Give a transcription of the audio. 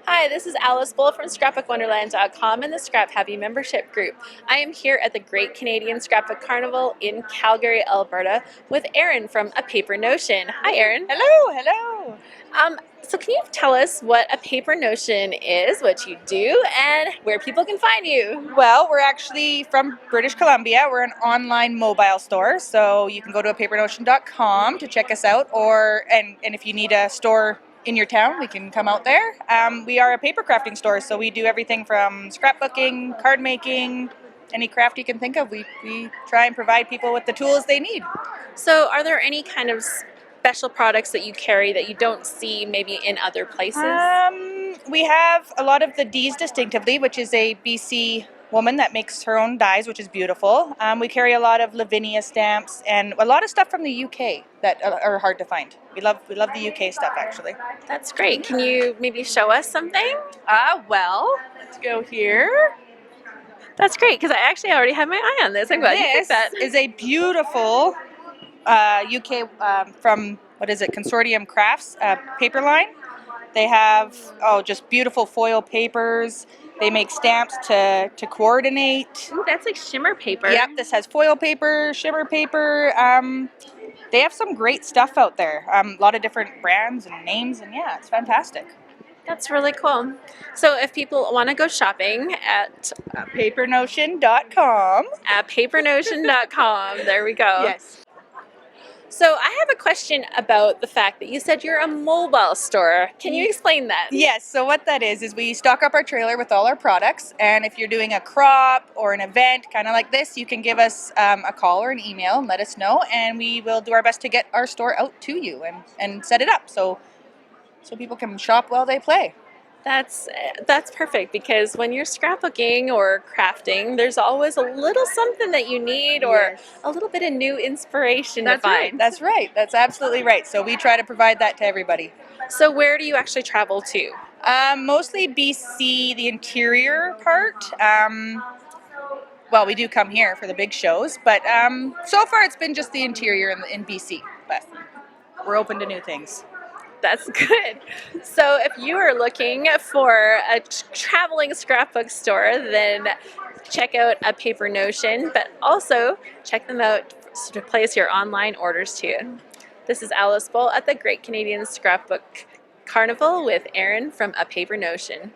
Hi, this is Alice Bull from ScrapbookWonderland.com and the ScrapHappy membership group. I am here at the Great Canadian Scrapbook Carnival in Calgary, Alberta with Erin from A Paper Notion. Hi, Erin. Hello, hello. So can you tell us what A Paper Notion is, what you do, and where people can find you? Well, we're actually from British Columbia. We're an online mobile store, so you can go to apapernotion.com to check us out, and if you need a store in your town, we can come out there. We are a paper crafting store, so we do everything from scrapbooking, card making, any craft you can think of. We try and provide people with the tools they need. So are there any kind of special products that you carry that you don't see maybe in other places? We have a lot of the D's Distinctively, which is a BC woman that makes her own dies, which is beautiful. We carry a lot of Lavinia stamps and a lot of stuff from the UK that are hard to find. We love the UK stuff, actually. That's great. Can you maybe show us something? Well, let's go here. That's great, because I actually already have my eye on this. I'm glad you picked that. This is a beautiful UK from, what is it, Consortium Crafts paper line. They have, just beautiful foil papers. They make stamps to coordinate. Ooh, that's like shimmer paper. Yep, this has foil paper, shimmer paper. They have some great stuff out there. A lot of different brands and names, and yeah, it's fantastic. That's really cool. So if people want to go shopping at apapernotion.com. At papernotion.com, there we go. Yes. So I have a question about the fact that you said you're a mobile store. Can you explain that? Yes, so what that is we stock up our trailer with all our products, and if you're doing a crop or an event kind of like this, you can give us a call or an email and let us know, and we will do our best to get our store out to you and set it up so people can shop while they play. That's perfect, because when you're scrapbooking or crafting, there's always a little something that you need, or a little bit of new inspiration to find. That's right. That's absolutely right. So we try to provide that to everybody. So where do you actually travel to? Mostly BC, the interior part. Well, we do come here for the big shows, but so far it's been just the interior in BC. But we're open to new things. That's good. So if you are looking for a traveling scrapbook store, then check out A Paper Notion, but also check them out to place your online orders too. This is Alice Bull at the Great Canadian Scrapbook Carnival with Erin from A Paper Notion.